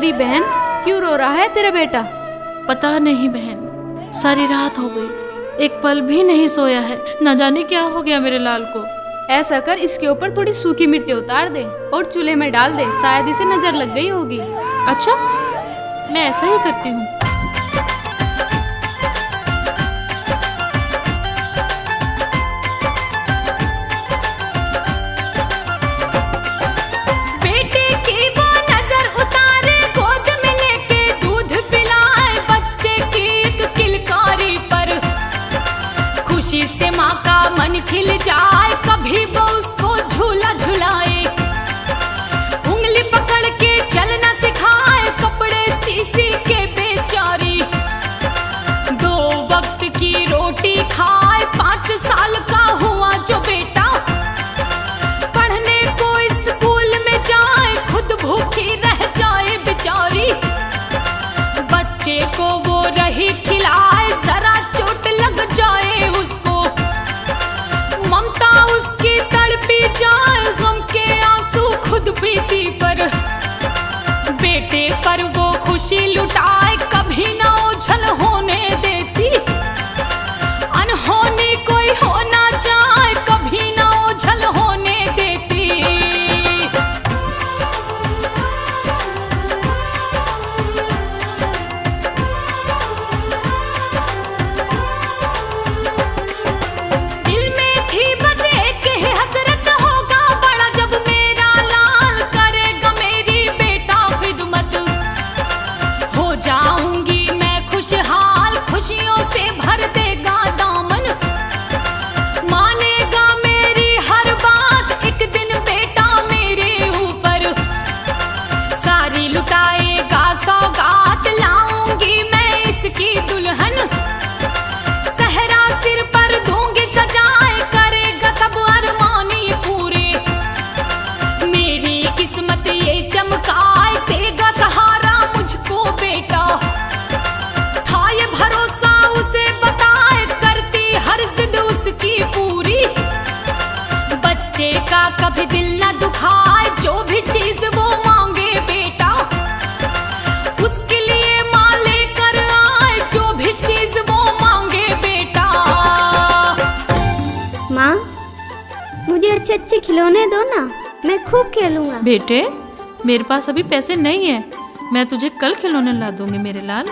मेरी बहन, क्यों रो रहा है तेरा बेटा? पता नहीं बहन, सारी रात हो गई, एक पल भी नहीं सोया है। न जाने क्या हो गया मेरे लाल को। ऐसा कर, इसके ऊपर थोड़ी सूखी मिर्ची उतार दे और चूल्हे में डाल दे, शायद इसे नजर लग गई होगी। अच्छा, मैं ऐसा ही करती हूँ। से माँ का मन खिल जाए, कभी वो उसको झूला झुलाए, उंगली पकड़ के चलना सिखाए, कपड़े सी के बेचारी, 2 वक्त की रोटी खाए। 5 साल का हुआ जो बेटा, पढ़ने को स्कूल में जाए, खुद भूखी रह जाए बेचारी, बच्चे को वो रही खिलाए, जरा चोट लग जाए उसको, ममता उसकी तड़पी जाए, गम के आंसू खुद पीती पर, बेटे पर वो खुशी लुटाए, कभी ना ओझल होने देती, अनहोनी कोई होना चाहे, कभी ना ओझल होने देती। लुटाएगा सौगात, लाऊंगी मैं इसकी दुल्हन, सहरा सिर पर दूंगी सजाए, करेगा सब अरमानी पूरे, मेरी किस्मत ये चमकाए, देगा सहारा मुझको बेटा, था ये भरोसा उसे बताए, करती हर जिद उसकी पूरी, बच्चे का कभी दिल न दुखाए, जो भी चीज वो मांगे बेटा, उसके लिए माँ लेकर आए, जो भी चीज वो मांगे बेटा। माँ, मुझे अच्छे अच्छे खिलौने दो ना, मैं खूब खेलूंगा। बेटे, मेरे पास अभी पैसे नहीं है, मैं तुझे कल खिलौने ला दूंगी मेरे लाल।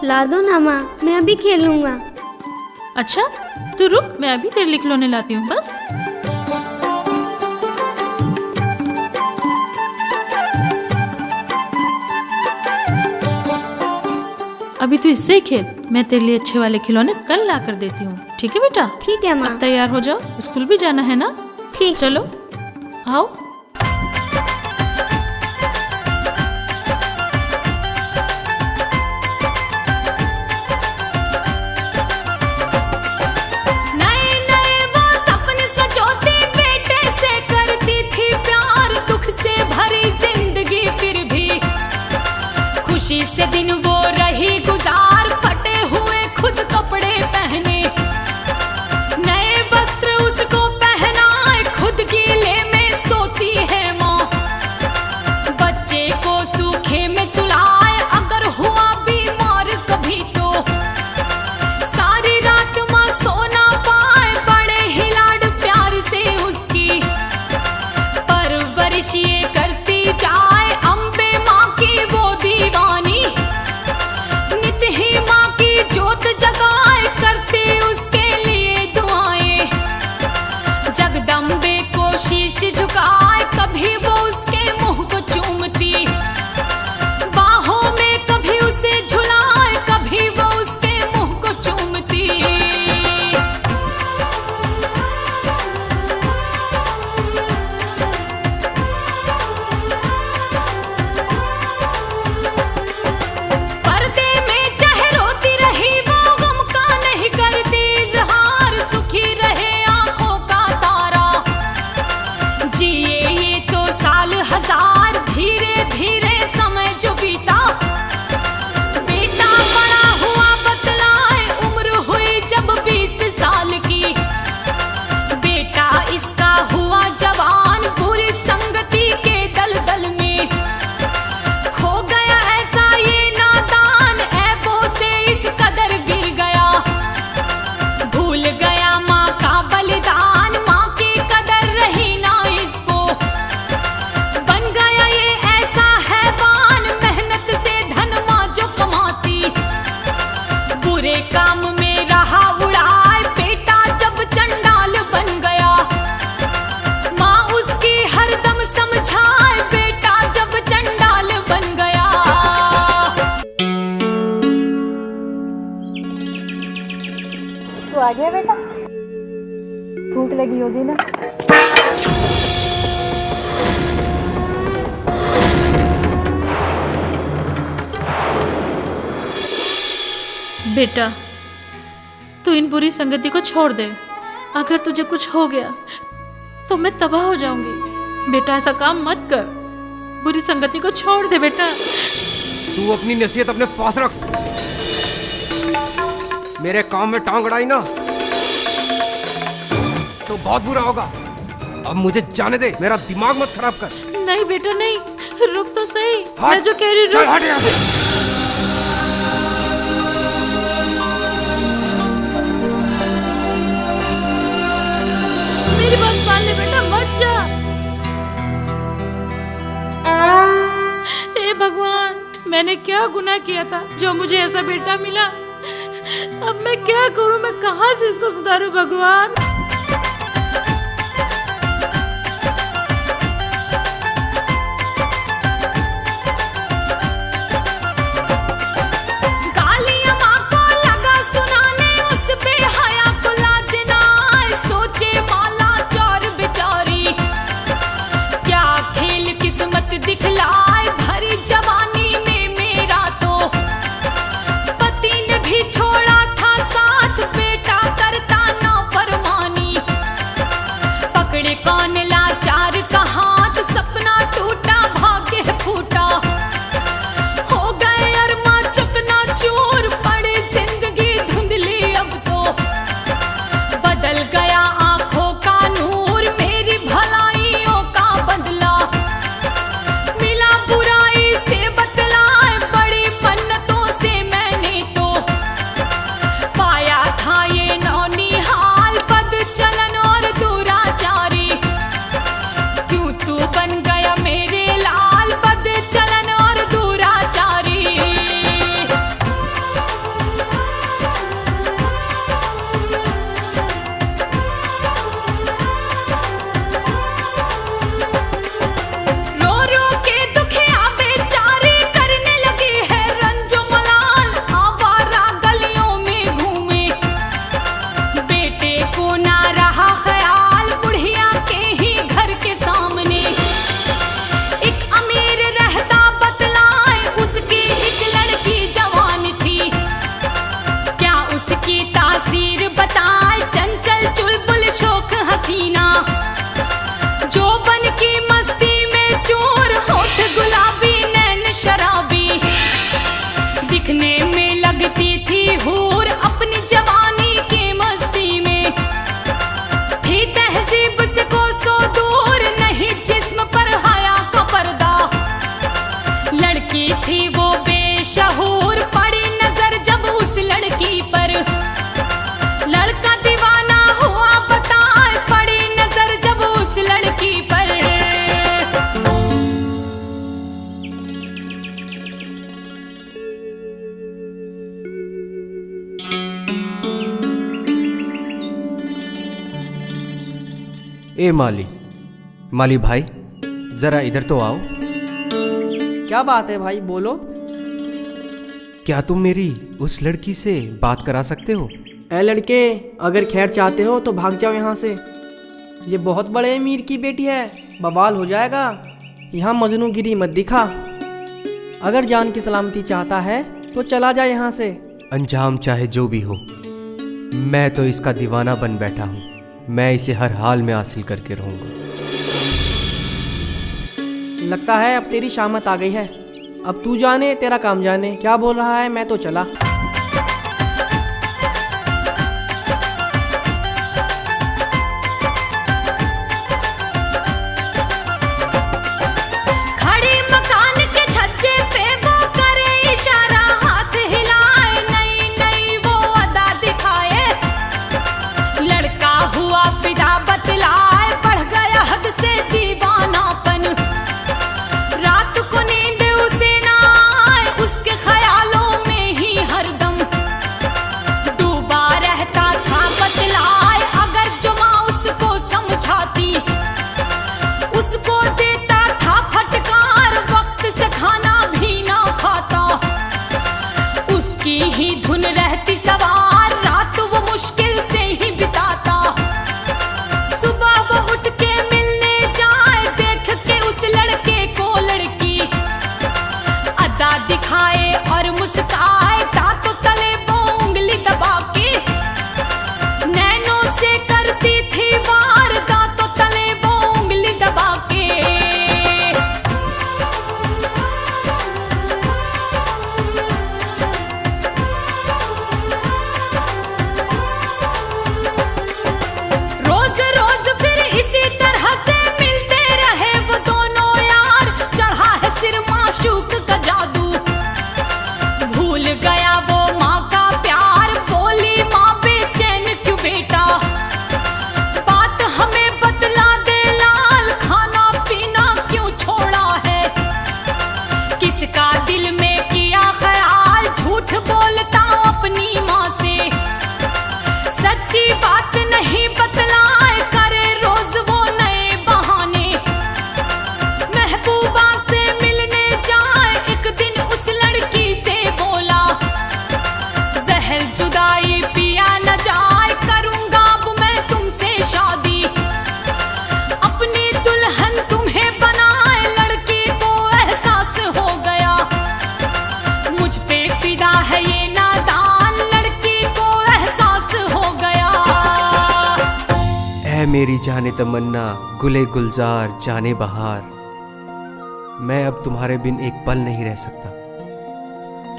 ला दो ना माँ, मैं अभी खेलूंगा। अच्छा, तू रुक, मैं अभी तेरे लिए खिलौने लाती हूँ बस। अभी तू इससे ही खेल, मैं तेरे लिए अच्छे वाले खिलौने कल ला कर देती हूँ, ठीक है बेटा? ठीक है माँ। अब तैयार हो जाओ, स्कूल भी जाना है ना? ठीक। चलो आओ। नए नए वो सपने सजोती, बेटे से करती थी प्यार, दुख से भरी जिंदगी फिर भी खुशी से दिन वो रही गुजार, फटे हुए खुद कपड़े पहने, नए वस्त्र उसको पहनाए, खुद गीले में सोती भूख लगी होगी ना। बेटा, तू इन बुरी संगति को छोड़ दे। अगर तुझे कुछ हो गया तो मैं तबाह हो जाऊंगी। बेटा ऐसा काम मत कर, बुरी संगति को छोड़ दे बेटा। तू अपनी नसीहत अपने पास रख। मेरे काम में टांग अड़ाई ना तो बहुत बुरा होगा। अब मुझे जाने दे, मेरा दिमाग मत खराब कर। नहीं बेटा नहीं, रुक तो सही। हट, मैं जो कह रही चल हट यहाँ से। मेरी बात मान ले बेटा, मत जा। हे भगवान, मैंने क्या गुनाह किया था जो मुझे ऐसा बेटा मिला। अब मैं क्या करूं, मैं कहां से इसको सुधारूं भगवान। गालियां माँ को लगा सुनाने, उस बेहया को लाज ना आए। सोचे माला चोर बेचारी, क्या खेल किस्मत दिखलाए। भरी जवानी में मेरा तो पति ने भी छोड़ा था साथ, बेटा करता ना फरमानी। पकड़े कौन लाचार का हाथ, सपना टूटा भाग्य फूटा। हो गए अरमा चकना चूर, पड़े जिंदगी धुंधली अब तो। बदल गया आंखों का नूर, मेरी भलाइयों का बदला। मिला बुराई से बतलाए, बड़ी मन्नतों से मैंने तो पाया था ये नौनिहाल। बद चलन और दुराचारी, क्यों तू बन गया मेरे लाल। बद चलन और दुराचारी। रो रो के दुखिया बेचारी, करने लगी है रंजो मलाल। आवारा गलियों में घूमे, बेटे को ना रहा ख्याल। बुढ़िया के ही घर के सामने एक अमीर रहता बतलाए, उसकी एक लड़की जवान थी। क्या उसकी तासीर बताए, चंचल चुलबुल शोक हसीना। जो बन की मस्ती में चोर, होठ गुलाबी नैन शराबी। दिखने में लगती थी हूर, अपनी जवानी की मस्ती में। थी तहजीब से कोसों दूर, नहीं जिस्म पर हया का पर्दा। लड़की थी वो बेशहूर, पड़ी नजर जब उस लड़की पर। लड़का दीवाना हुआ बताए, पड़ी नजर जब उस लड़की पर। ए माली भाई, जरा इधर तो आओ। क्या बात है भाई, बोलो। क्या तुम मेरी उस लड़की से बात करा सकते हो? ए लड़के, अगर खैर चाहते हो तो भाग जाओ यहाँ से। ये बहुत बड़े अमीर की बेटी है, बवाल हो जाएगा। यहाँ मजनूगिरी मत दिखा। अगर जान की सलामती चाहता है तो चला जा यहाँ से। अंजाम चाहे जो भी हो, मैं तो इसका दीवाना बन बैठा हूँ। मैं इसे हर हाल में हासिल करके रहूँगा। लगता है अब तेरी शामत आ गई है। अब तू जाने तेरा काम जाने। क्या बोल रहा है, मैं तो चला। खड़ी मकान के छज्जे पे वो करे इशारा, हाथ हिलाए, नई नई वो अदा दिखाए। लड़का हुआ फिदा बतलाए, बढ़ गया हद से दीवानापन। रात को नींद उसे ना आए, उसके ख्यालों में ही हर ऐ मेरी जाने तमन्ना, गुले गुलजार जाने बहार, मैं अब तुम्हारे बिन एक पल नहीं रह सकता।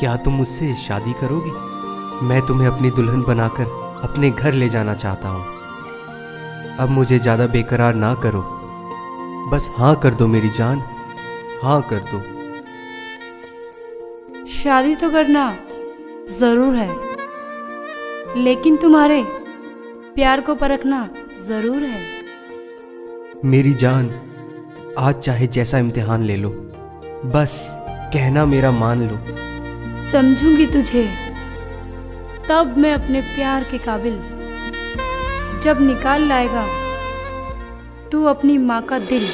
क्या तुम मुझसे शादी करोगी? मैं तुम्हें अपनी दुल्हन बनाकर अपने घर ले जाना चाहता हूँ। अब मुझे ज़्यादा बेकरार ना करो, बस हाँ कर दो मेरी जान, हाँ कर दो। शादी तो करना जरूर है, लेकिन तुम्हारे प्यार को परखना जरूर है। मेरी जान, आज चाहे जैसा इम्तिहान ले लो, बस कहना मेरा मान लो। समझूंगी तुझे तब मैं अपने प्यार के काबिल, जब निकाल लाएगा तू अपनी माँ का दिल।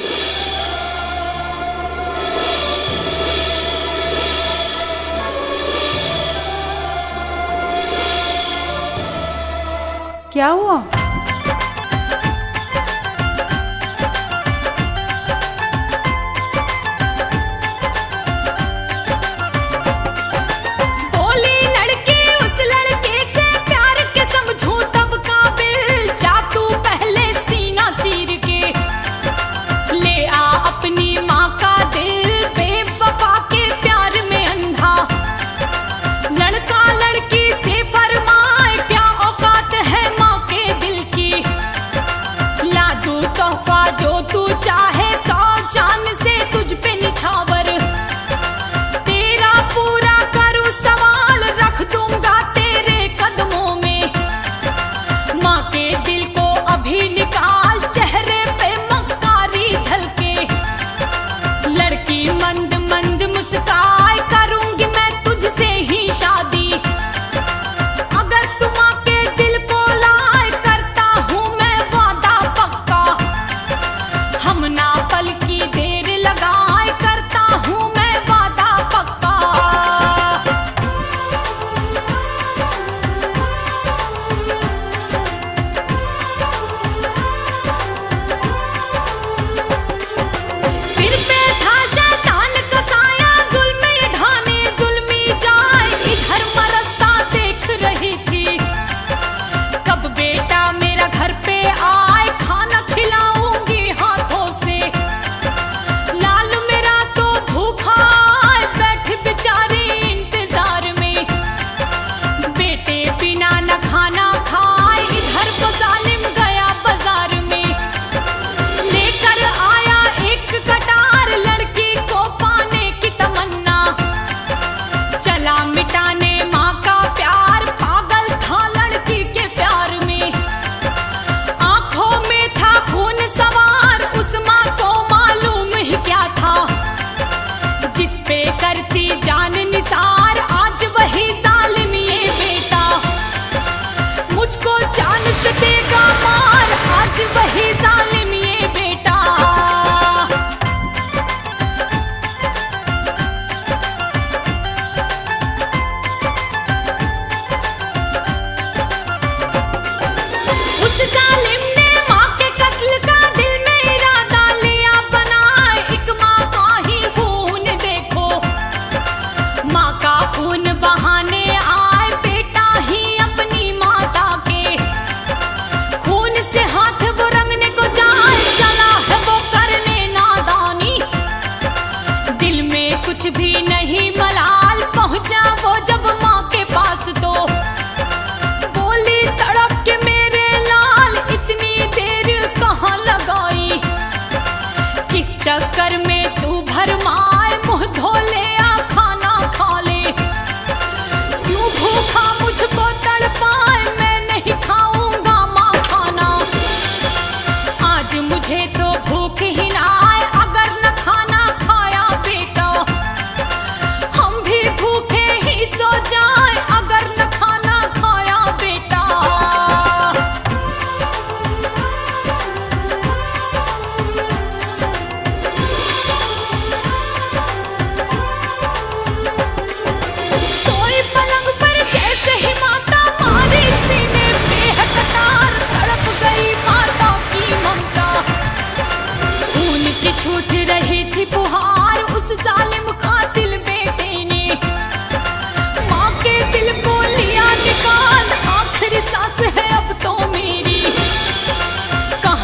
क्या हुआ? लड़का लड़की से फरमाए क्या औकात है माँ के दिल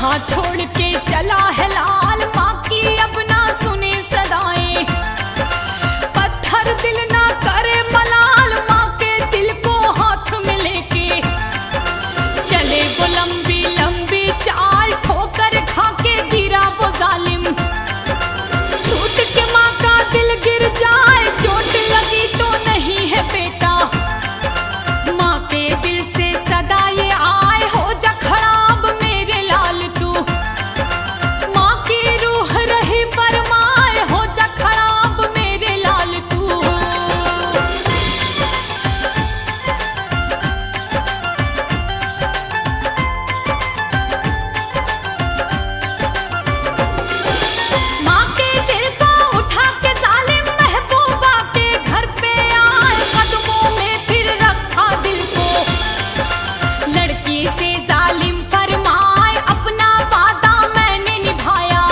जहां छोड़ के चला है लाल, माँ की अब ना सुने सदाएं। पत्थर दिल ना करे मलाल, माँ के दिल को हाथ में लेके चले वो लंबी लंबी चाल, ठोकर खा के गिरा वो जालिम। छूट के माँ का दिल गिर जाए, चोट लगी तो नहीं है बेटा। माँ के दिल से सदा ये आए, हो जा खड़ा अब मेरे लाल तू। माँ की रूह रही फरमाए, हो जा खड़ा अब मेरे लाल तू। माँ के दिल को उठा के जालिम महबूबा के घर पे आए, कदमों में फिर रखा दिल को। लड़की से जालिम फरमाए, अपना वादा मैंने निभाया।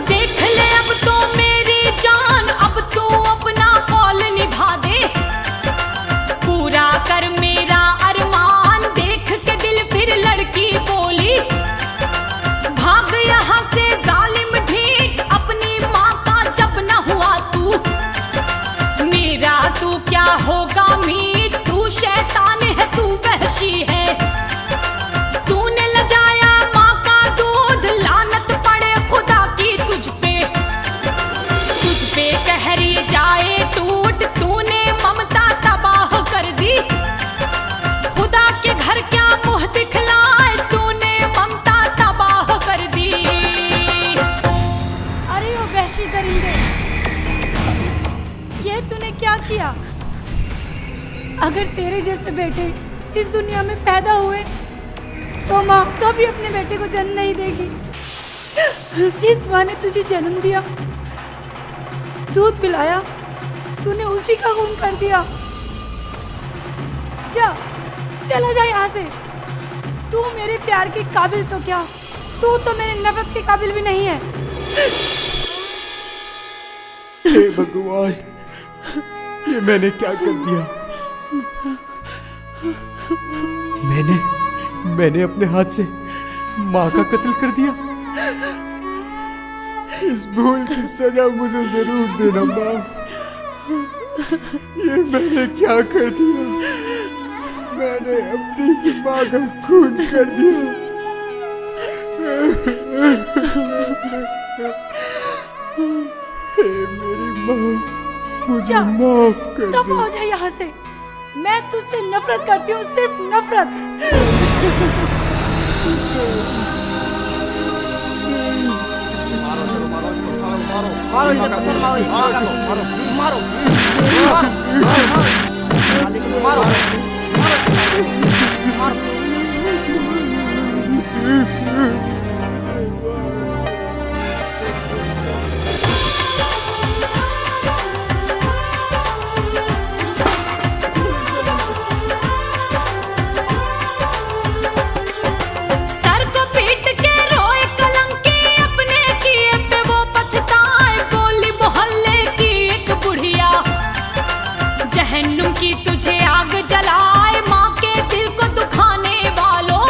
देख ले अब तो मेरी जान, अब तू अपना कौल निभा दे। पूरा कर मेरा अरमान, देख के दिल फिर लड़की बोली। भाग यहाँ से जालिम ढीठ, अपनी माँ का जब न हुआ तू। मेरा तू क्या होगा मीत, तू शैतान है, तू वहशी है। तूने लजाया माँ का दूध, लानत पड़े खुदा की तुझ पे। तुझ पे कहरी जाए टूट, तूने ममता तबाह कर दी। खुदा के घर क्या मुंह दिखलाए, तूने ममता तबाह कर दी। अरे ओ वहशी दरिंदे, ये तूने क्या किया? अगर तेरे जैसे बेटे इस दुनिया में पैदा हुए तो माँ कभी अपने बेटे को जन्म नहीं देगी। जिस माँ ने तुझे जन्म दिया, दूध पिलाया, तूने उसी का खून कर दिया। जा, चला जा यहाँ से। तू मेरे प्यार के काबिल तो क्या, तू तो मेरे नफरत के काबिल भी नहीं है। हे भगवान, ये मैंने क्या कर दिया? मैंने अपने हाथ से माँ का कत्ल कर दिया। इस भूल की सजा मुझे जरूर देना माँ। ये मैंने क्या कर दिया? मैंने अपनी ही माँ का खून कर दिया। हे मेरी माँ, मुझे माफ कर दे। दफा हो जा यहाँ से। मैं तुझसे नफरत करती हूँ, सिर्फ नफरत। मारो इसे, पत्थर मारो, मारो मारो मारो। सर को पीट के रोए कलंकी, अपने किए पे वो पछताए। बोली मोहल्ले की एक बुढ़िया, जहन्नुम की तुझे आग जलाए। माँ के दिल को दुखाने वालों,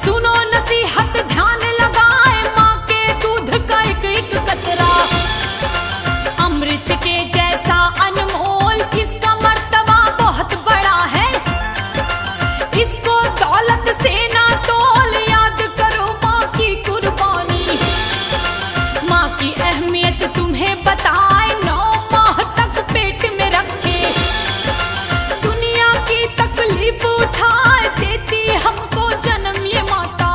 सुनो नसीहत ध्यान लगाए। माँ के दूध का एक एक कतरा अमृत के जैसा अनमोल, इसका मर्तबा बहुत बड़ा है। इसको दौलत से ना तोल, याद करो माँ की कुर्बानी। माँ की अहमियत तुम्हें बताए, 9 माह तक पेट में रखे, दुनिया की तकलीफ उठाए, देती हमको जन्म ये माता।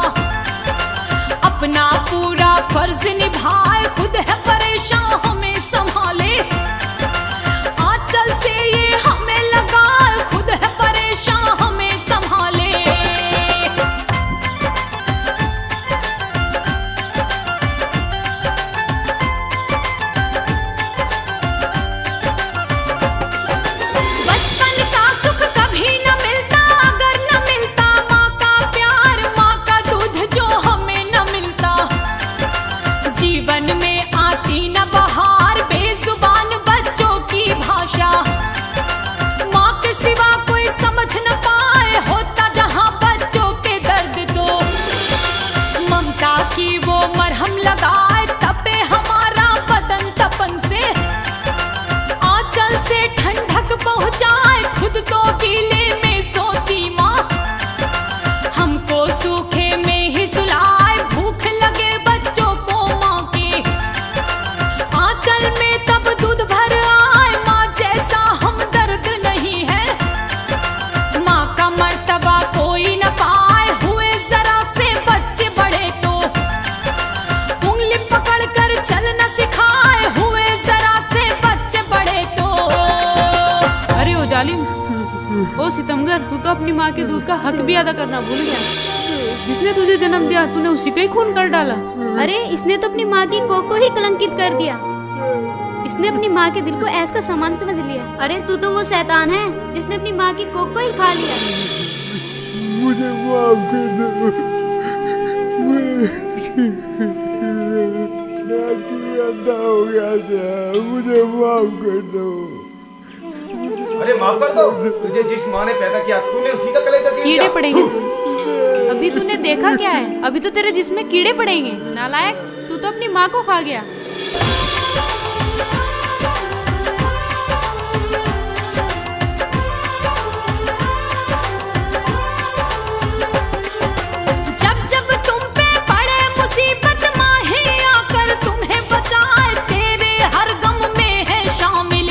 अपना पूरा फर्ज निभाए, खुद है परेशान हमें संभाले। आंचल से ये हमें लगाए, खुद है परेशान हमें संभाले। बचपन का सुख कभी न मिलता, अगर न मिलता माँ का प्यार, माँ का दूध जो हमें न मिलता। की वो मरहम लगाए तपे हमारा बदन तपन से, आंचल से ठंडक पहुंचाए खुद तो गीले में सोती माँ, हमको सूखे में ही सुलाए भूख लगे बच्चों को माँ के आंचल में तब दूध भर आए, माँ जैसा हमदर्द नहीं है, माँ का मर्तबा कोई न पाए, हुए जरा से बच्चे बड़े तो उंगली पकड़ कर चल न सिखाए, हुए जरा से बच्चे बड़े तो। अरे ओ जालिम, ओ सितमगर, तू तो अपनी माँ के दूध का हक भी अदा करना भूल गया। जिसने तुझे जन्म दिया तूने उसी का ही खून कर डाला। अरे इसने तो अपनी माँ की कोख को ही कलंकित कर दिया। इसने अपनी माँ के दिल को ऐस का सामान समझ लिया। अरे तू तो वो शैतान है जिसने अपनी माँ की कोख को ही खा लिया। मुझे माफ कर दो, मैं आपकी अंधा हो गया था, मुझे माफ कर दो। अरे माफ कर दो, तुझे जिस माँ ने पैदा किया तूने उसी का कलेजा छीन कीड़े लिया। पड़ेंगे तुझे। अभी तूने देखा क्या है? अभी तो तेरे जिस्म में कीड़े पड़ेंगे। नालायक, तू तो अपनी माँ को खा गया। जब जब तुम पे पड़े मुसीबत माँ ही आकर तुम्हें बचाए, तेरे हर गम में है शामिल,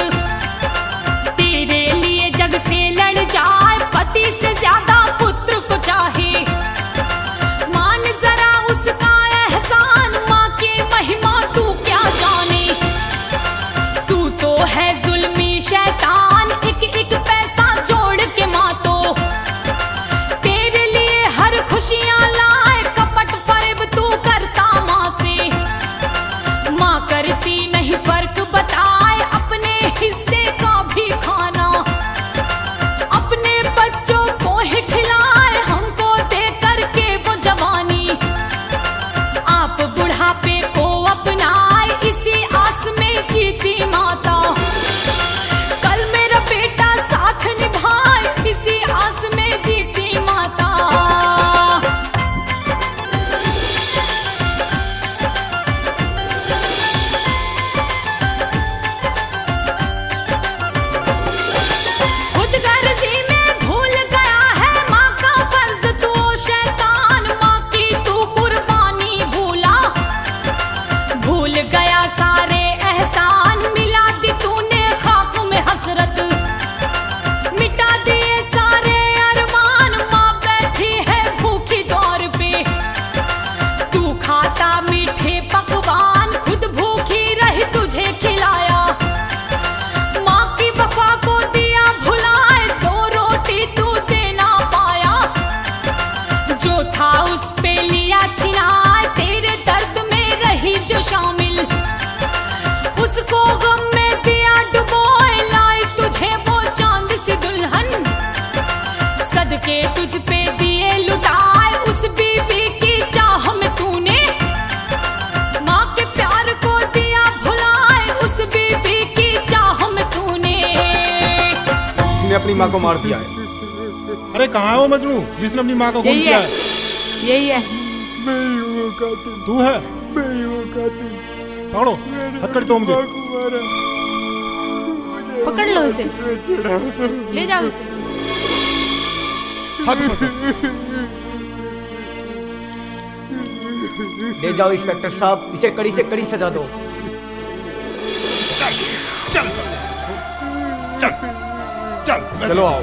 तेरे लिए जग से लड़ जाए, पति से ज्यादा पुत्र को चाहे, मान जरा उसका एहसान, माँ की महिमा तू क्या जाने, तू तो है जुल्मी शैतान, एक एक पैसा जोड़ के माँ तो तेरे लिए हर खुशियाँ लाए, कपट फरेब तू करता माँ से, माँ करती नहीं फर्क बताए, अपने हिस्से का भी खाना अपने बच्चों को ही खिलाए, हमको दे करके वो जवानी, आप बुढ़ापे को अपनाए, इसी आस में जीती माता, कल मेरा बेटा साथ निभाए, इसी आस में जीती माता। खुदगर्जी में भूल गया है माँ का फर्ज, तू शैतान, माँ की तू कुर्बानी भूला, भूल गया सारे एहसान, मिला दी तूने खाक में हसरत, मिटा दिए सारे अरमान, माँ बैठी है भूखी दौर पे, तू खाता मीठे पकवान, खुद भूखी रही तुझे खिलाया, माँ की वफा को दिया भुलाए, दो रोटी तू दे ना पाया, जो था उस पे लिया छिनाए, तेरे दर्द में रही जो शामिल, उसको गम में दिया डुबोए, लाई तुझे वो चांद सी दुल्हन, सदके तुझ पे दिए लुटाए, उस बीवी की चाह में तूने माँ के प्यार को दिया भुलाए, उस बीवी की चाह में तूने। इसने अपनी माँ को मार दिया है। अरे कहाँ है वो मजनू जिसने अपनी माँ को खून यही किया है, है? यही है। मैं ही वो कातिल, तू है? मैं ही वो कातिल, पकड़ो, हथकड़ी दो मुझे। माँ को मारा, मुझे पकड़ लो इसे, फांसी पे चढ़ा दो। ले जाओ इसे। हाथ पकड़ो। ले जाओ इंस्पेक्टर साहब, इसे कड़ी से कड़ी सजा दो। चल चल चल चलो आओ।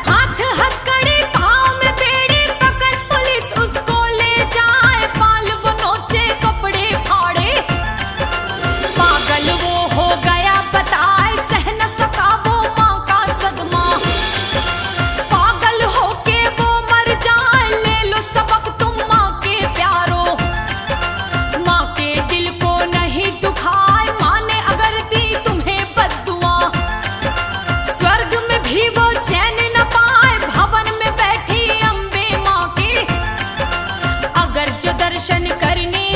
हाथ हथकड़ी पाँव में बेड़ी पकड़ पुलिस उसको ले जाए, बाल वो नोचे कपड़े फाड़े, पागल वो हो गया बताए, सह न सका वो माँ का सदमा, पागल होके वो मर जाए, ले लो सबक तुम माँ के प्यारो, माँ के दिल को नहीं दुखाए, माँ ने अगर दी तुम्हें बद्दुआ, स्वर्ग में भी वो चैन न पाए, भवन में बैठी अम्बे माँ के, अगर जो दर्शन करने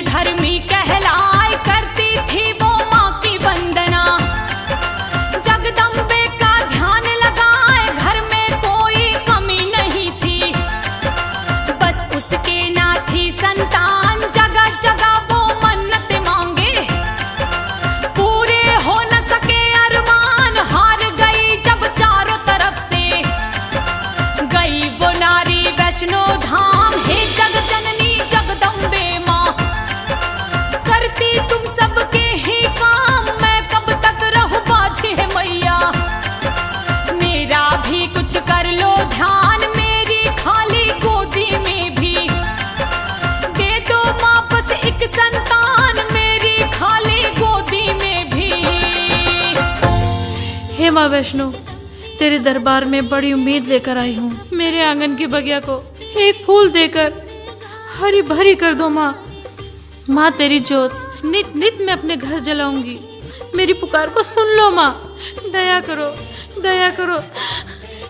धर्मी कहलाए करती थी वो माँ की वंदना। जगदम्बे का ध्यान लगाए घर में कोई कमी नहीं थी, बस उसके ना थी संतान। जगह जगह वो मन्नत मांगे, पूरे हो न सके अरमान। हार गई जब चारों तरफ से गई वो नारी वैष्णो धाम। हे जग जननी जगदम्बे माँ, करती तुम सबके ही काम। मैं कब तक रहूं बाझी है मैया, मेरा भी कुछ कर लो ध्यान। मेरी खाली गोदी में भी दे दो वापस एक संतान, मेरी खाली गोदी में भी। हे माँ वैष्णो, तेरे दरबार में बड़ी उम्मीद लेकर आई हूँ। मेरे आंगन की बगिया को एक फूल देकर हरी भरी कर दो माँ। माँ तेरी जोत नित नित मैं अपने घर जलाऊंगी। मेरी पुकार को सुन लो माँ, दया करो, दया करो,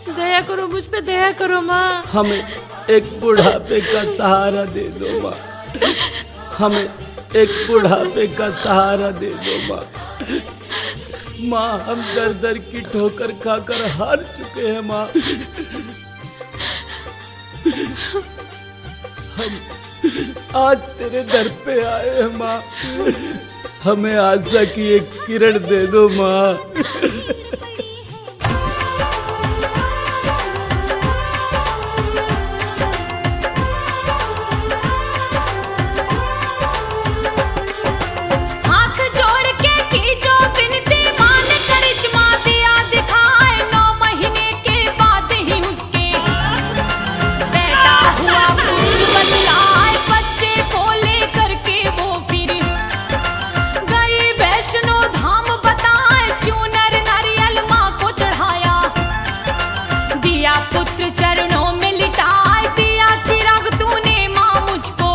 दया करो, मुझ पे दया करो माँ। हमें एक बुढ़ापे का सहारा दे दो माँ, हमें एक बुढ़ापे का सहारा दे दो माँ। माँ हम दर दर की ठोकर खाकर हार चुके हैं माँ। हम आज तेरे दर पे आए हैं माँ, हमें आशा की एक किरण दे दो माँ। चरणों में लिटाए दिया चिराग तूने माँ मुझको।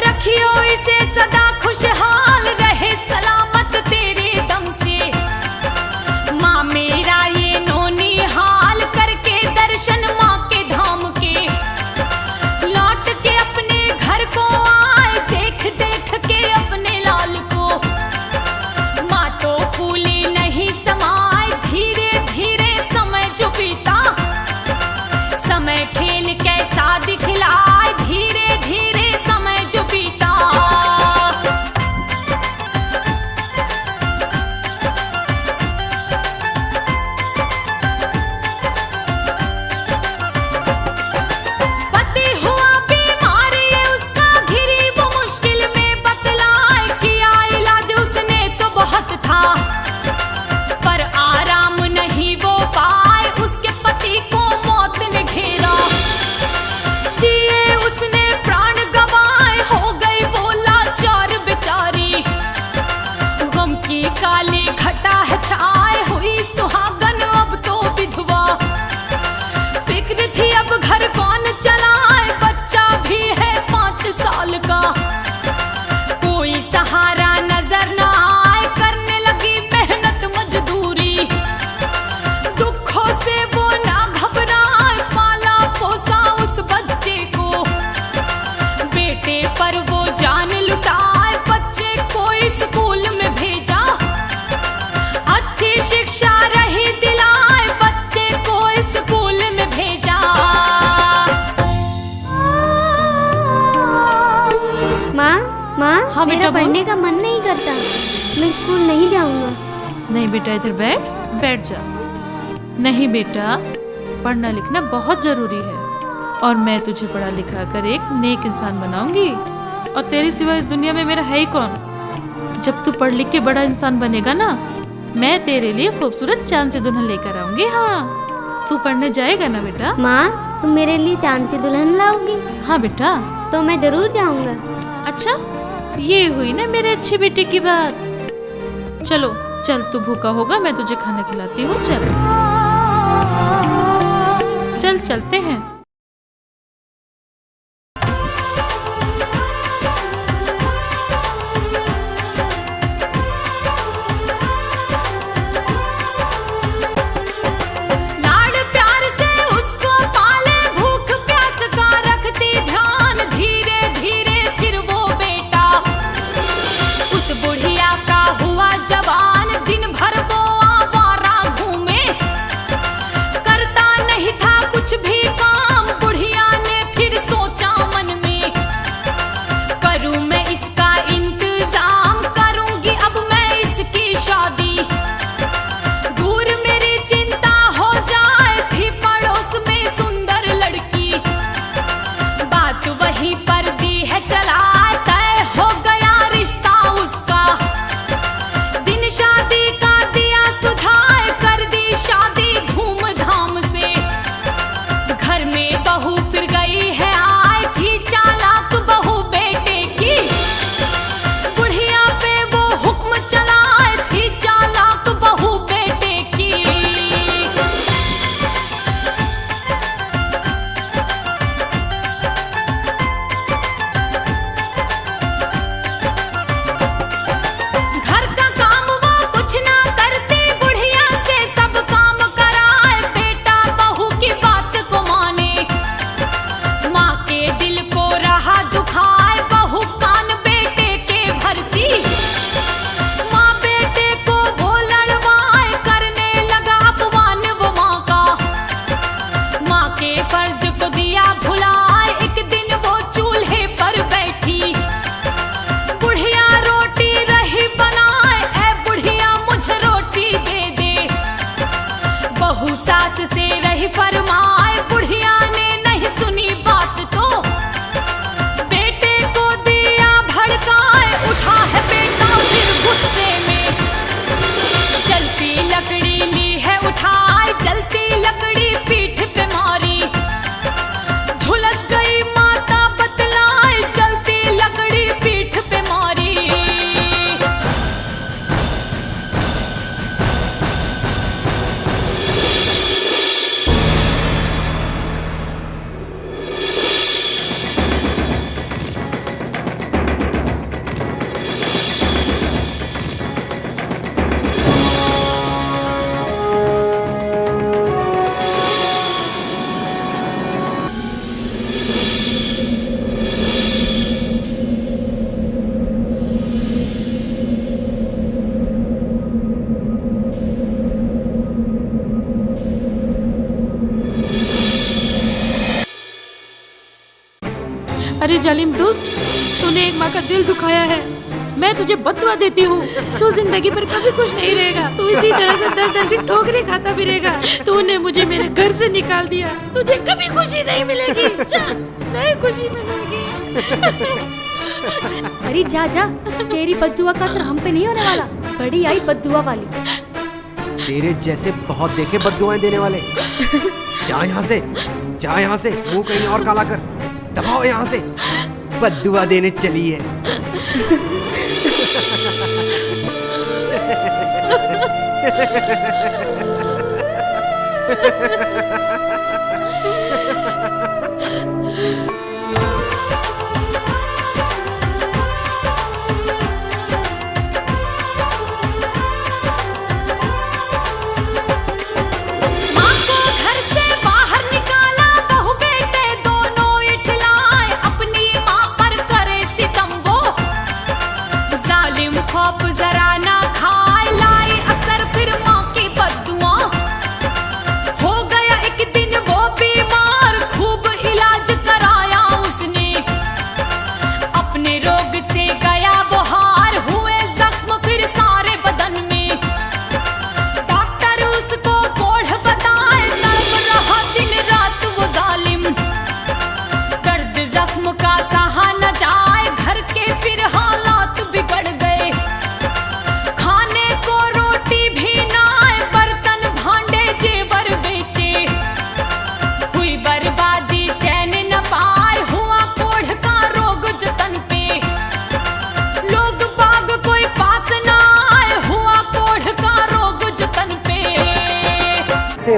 रखियो इसे सदा खुशहाल, रहे सलामत तेरे दम से। माँ मेरा ये नोनी हाल करके दर्शन माँ के धाम के। लौट के अपने घर को आए, देख देख के अपने लाल को। माँ तो फूली नहीं समाए, धीरे धीरे समय जो बीता। समय खेल कैसा दिखलाए, धीरे धीरे समय जो बीता। पति हुआ बीमार ये उसका, घिरी वो मुश्किल में बतलाए। किया इलाज उसने तो बहुत था, पर आराम नहीं वो पाए। उसके पति को मौत ने घेरा, दिए उसने प्राण गवाए। हो गई वो लाचार बेचारी, गम की काली घटा है छाए। हुई सुहागन अब तो विधवा, फिक्र थी अब घर कौन चलाए। बच्चा भी है 5 साल का, कोई सहारा नजर न आए। करने लगी मेहनत मजदूरी, दुखों से वो ना घबराए। पाला पोसा उस बच्चे को, बेटे पर वो जान लुटाए। बच्चे को स्कूल में भेजा, अच्छी शिक्षा रही दिलाए। बच्चे को स्कूल में भेजा। माँ माँ, हाँ मेरा बेटा, बोल। पढ़ने का मन नहीं करता, मैं स्कूल नहीं जाऊंगा। नहीं बेटा, इधर बैठ, बैठ जा। नहीं बेटा, पढ़ना लिखना बहुत जरूरी है, और मैं तुझे पढ़ा लिखा कर एक नेक इंसान बनाऊंगी। और तेरे सिवा इस दुनिया में मेरा है ही कौन। जब तू पढ़ लिख के बड़ा इंसान बनेगा ना, मैं तेरे लिए खूबसूरत चांद से दुल्हन लेकर आऊंगी। हाँ, तू पढ़ने जाएगा ना बेटा? माँ, तुम मेरे लिए चांद सी दुल्हन लाओगी? हाँ बेटा। तो मैं जरूर जाऊंगा। अच्छा, ये हुई ना मेरे अच्छे बेटे की बात। चलो चल, तू भूखा होगा, मैं तुझे खाना खिलाती हूँ। चल चल चलते हैं। पाले भूख प्यास का रखती ध्यान, धीरे धीरे फिर वो अरे जालिम दोस्त, तूने एक माँ का दिल दुखाया है। मैं तुझे बददुआ देती हूँ। तू जिंदगी पर कभी खुश नहीं रहेगा। तू इसी तरह से दर दर की ठोकरें खाता भी रहेगा। तूने मुझे मेरे घर से निकाल दिया। तुझे कभी खुशी नहीं मिलेगी। चल, नहीं खुशी मिलेगी। अरे जा जा, तेरी बद्दुआ का असर हम पे नहीं होने वाला। बड़ी आई बद्दुआ वाली। तेरे जैसे बहुत देखे बद्दुआएं देने वाले। जा यहाँ से, जा यहाँ से, मुंह कहीं और काला कर। दबाओ यहाँ से, बद्दुआ देने चली है।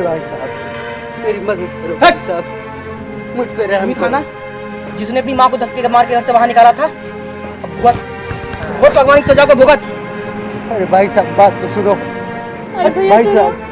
भाई साहब, मेरी मदद करो भाई साहब, मुझ पे रहम करो। जिसने अपनी माँ को धक्के मार के घर से बाहर निकाला था, अब भुगत भगवान की सजा को भुगत। अरे भाई साहब, बात तो सुनो। भाई साहब,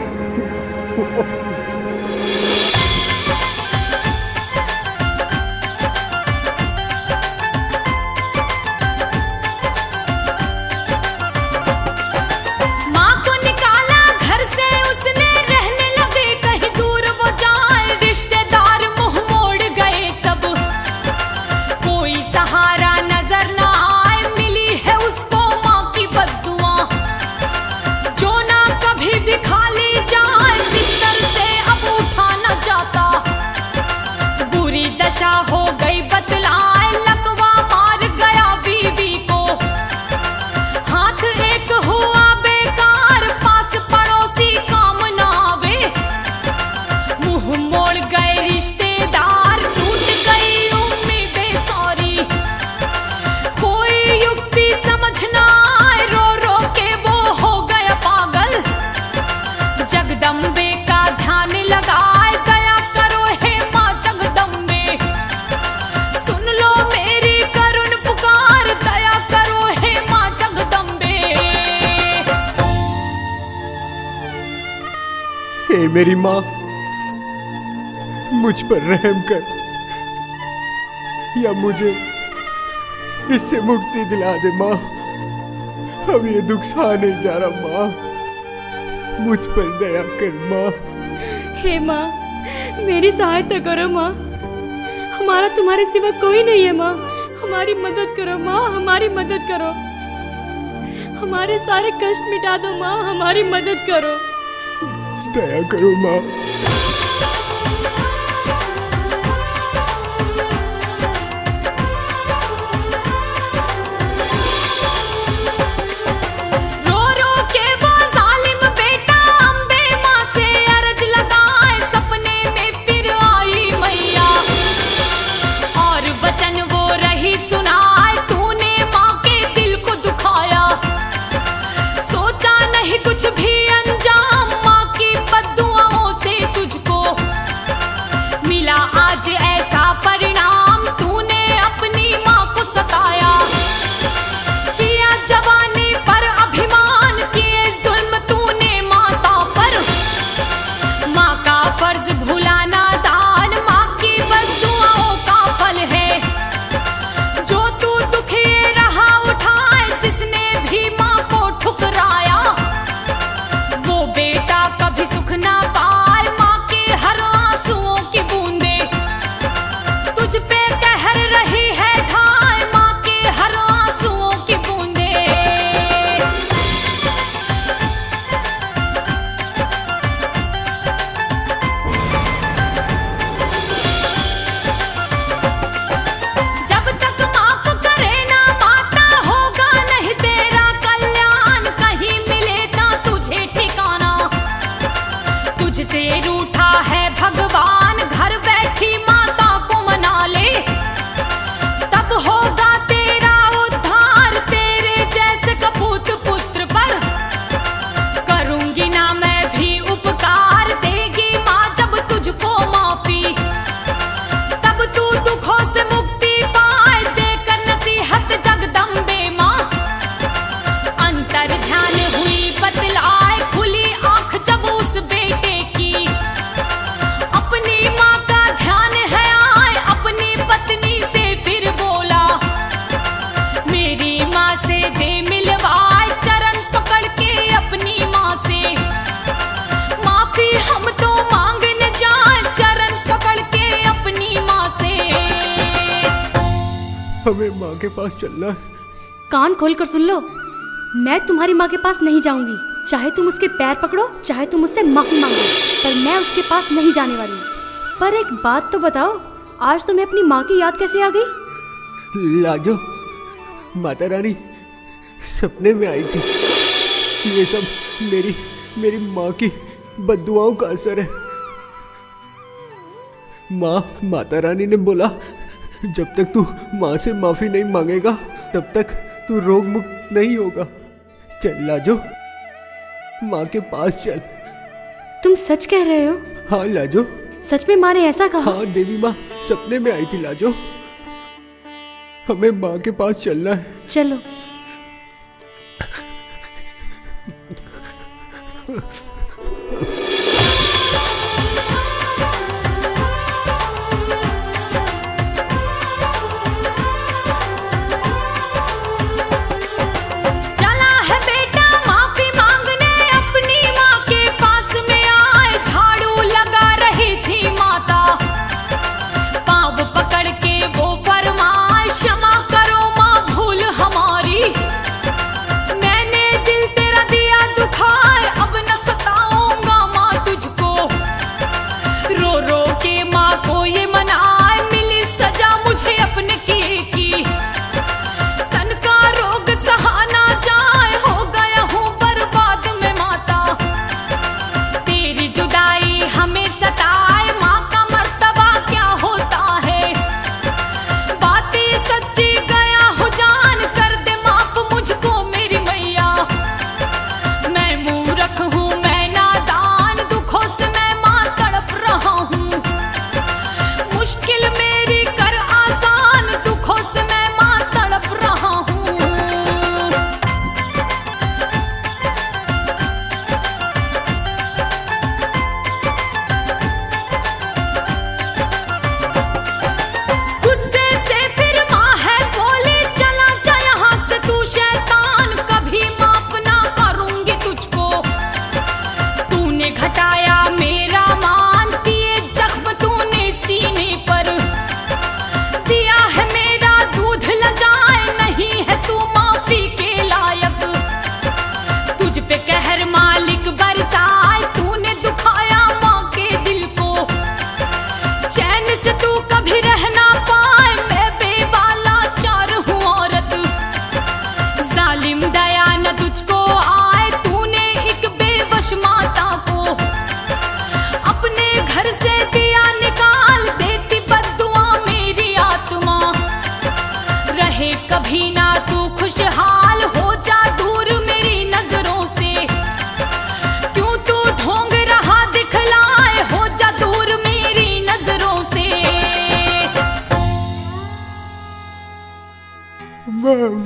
हो गई बतलाए, लकवा मार गया बीवी को। हाथ एक हुआ बेकार, पास पड़ोसी काम ना आवे। मुंह मोड़ गए रिश्तेदार, टूट गई उम्मीदें सारी। कोई युक्ति समझ ना आए, रो रो के वो हो गया पागल। जगदम्बे का ध्यान लगाए, दया करो हे माँ जगदम्बे। सुन लो मेरी करुण पुकार, दया करो हे माँ जगदम्बे। हे मेरी माँ, मुझ पर रहम कर, या मुझे इससे मुक्ति दिला दे माँ। अब ये दुख सहा नहीं जा रहा माँ, मुझ पर दया कर माँ। हे माँ, मेरी सहायता करो माँ। हमारा तुम्हारे सिवा कोई नहीं है माँ। हमारी मदद करो माँ, हमारी मदद करो। हमारे सारे कष्ट मिटा दो माँ, हमारी मदद करो। दया करो माँ। रो रो के वो जालिम बेटा अम्बे माँ से अर्ज लगाए। सपने में फिर आई मैया, और वचन वो रही सुनाए। तूने माँ के दिल को दुखाया, सोचा नहीं कुछ भी अंजाम। माँ की बद्दुआओं से तुझको हमें माँ के पास चलना है। कान खोल कर सुन लो, मैं तुम्हारी माँ के पास नहीं जाऊंगी। चाहे तुम उसके पैर पकड़ो, चाहे तुम उससे माफी मांगो, पर मैं उसके पास नहीं जाने वाली। पर एक बात तो बताओ, आज तुम्हें अपनी माँ की याद कैसे आ गई? लाजो, माता रानी सपने में आई थी। ये सब मेरी माँ की बद्दुआओं का असर है। माता रानी ने बोला, जब तक तू माँ से माफी नहीं मांगेगा तब तक तू रोग मुक्त नहीं होगा। चल लाजो, माँ के पास चल। तुम सच कह रहे हो? हाँ लाजो, सच में माँ ने ऐसा कहा? हाँ, देवी माँ सपने में आई थी लाजो। हमें माँ के पास चलना है। चलो।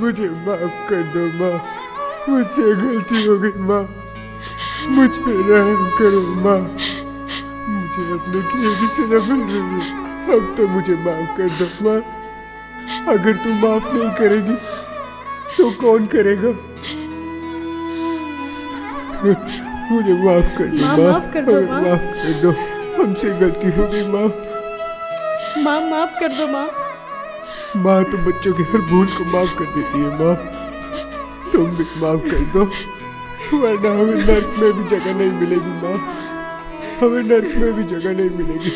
मुझे माफ कर दो माँ, मुझसे गलती हो गई माँ, मुझ पे रहम करो माँ। मुझे अपने किए की सजा मिल रही है, अब तो मुझे माफ कर दो माँ। अगर तू माफ नहीं करेगी तो कौन करेगा? मुझे माफ कर दो माँ, माफ कर दो माँ, माफ कर दो, हमसे गलती हो गई माँ। माँ माफ कर दो माँ। माँ तो बच्चों की हर भूल को माफ कर देती है माँ, तुम भी माफ कर दो, वरना हमें नर्क में भी जगह नहीं मिलेगी माँ, हमें नर्क में भी जगह नहीं मिलेगी।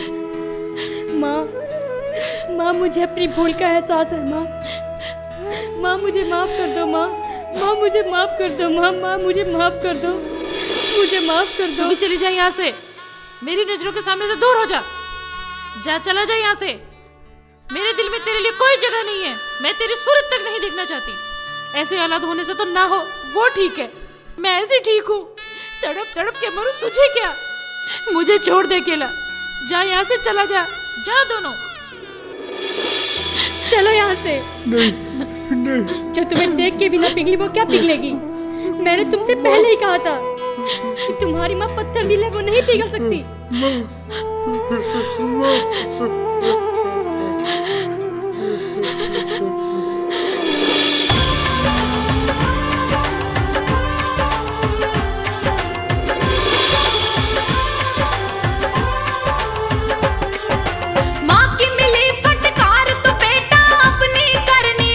माँ मुझे अपनी भूल का एहसास है माँ, मुझे माफ कर दो माँ, मुझे माफ कर दो माँ, मुझे माफ कर दो, मुझे माफ कर दो। तू भी चली जा यहाँ से, मेरी नजरों के सामने से दूर हो जा, चला जा यहाँ से। मेरे दिल में तेरे लिए कोई जगह नहीं है, मैं तेरी सूरत तक नहीं देखना चाहती। ऐसे औलाद होने से तो ना हो वो ठीक है, मैं ऐसे ठीक हूँ, तड़प तड़प के मरूं, तुझे क्या? मुझे छोड़ दे अकेला, जा यहाँ से, चला जा, जाओ दोनों, चलो यहाँ से। नहीं। जो तुम्हें देख के भी ना पिघली वो क्या पिघलेगी? मैंने तुमसे पहले ही कहा था कि तुम्हारी माँ पत्थर दिल है, वो नहीं पिघल सकती। माँ की मिली फटकार तो बेटा अपनी करनी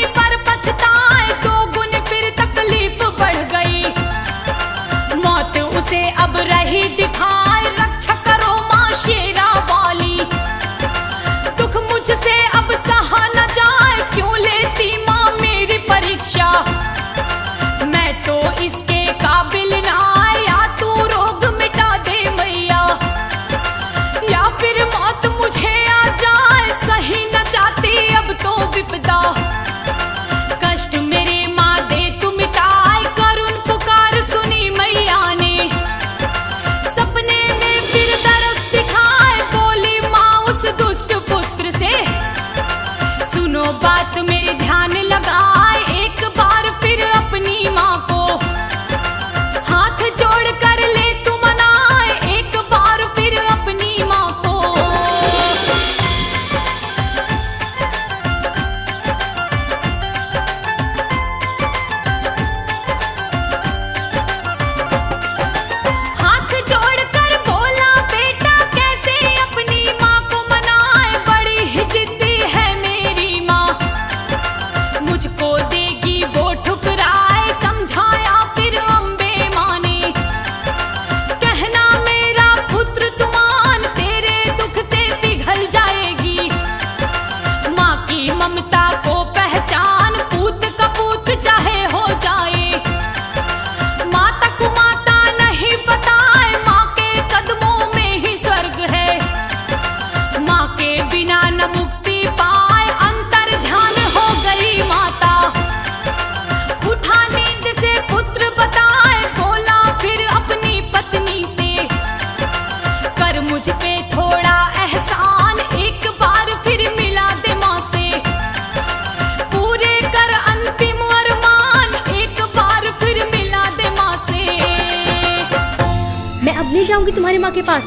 जाऊंगी तुम्हारी माँ के पास।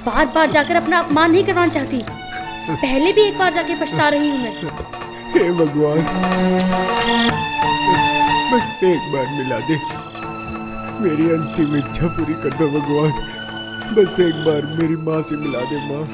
बार बार जाकर अपना अपमान नहीं करवाना चाहती। पहले भी एक बार जाके पछता रही हूँ मैं। हे भगवान, बस एक बार मिला दे, मेरी अंतिम इच्छा पूरी कर दो भगवान। बस एक बार मेरी माँ से मिला दे माँ।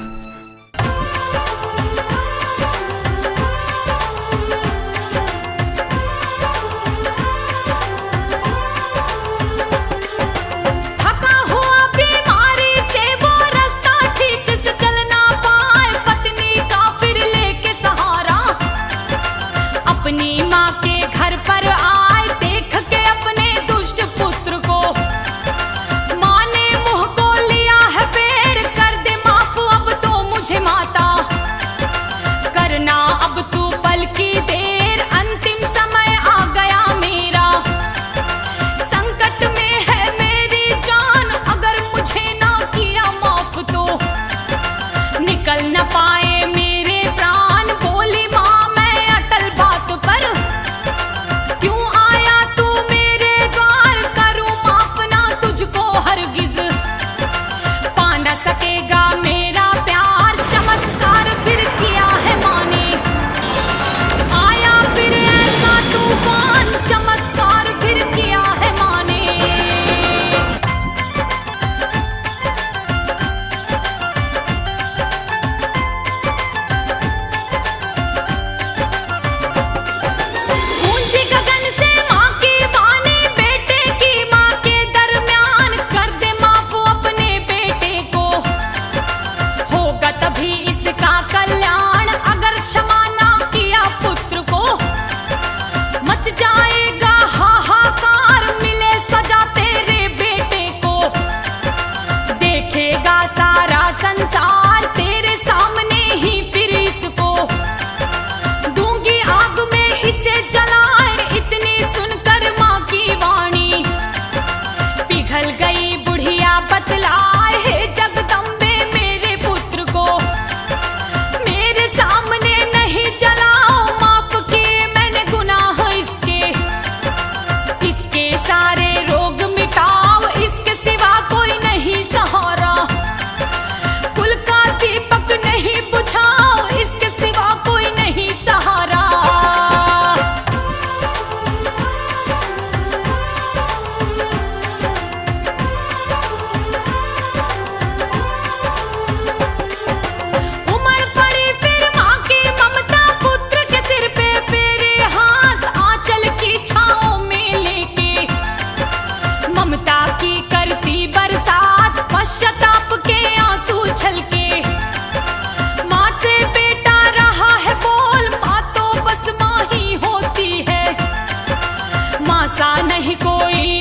नहीं कोई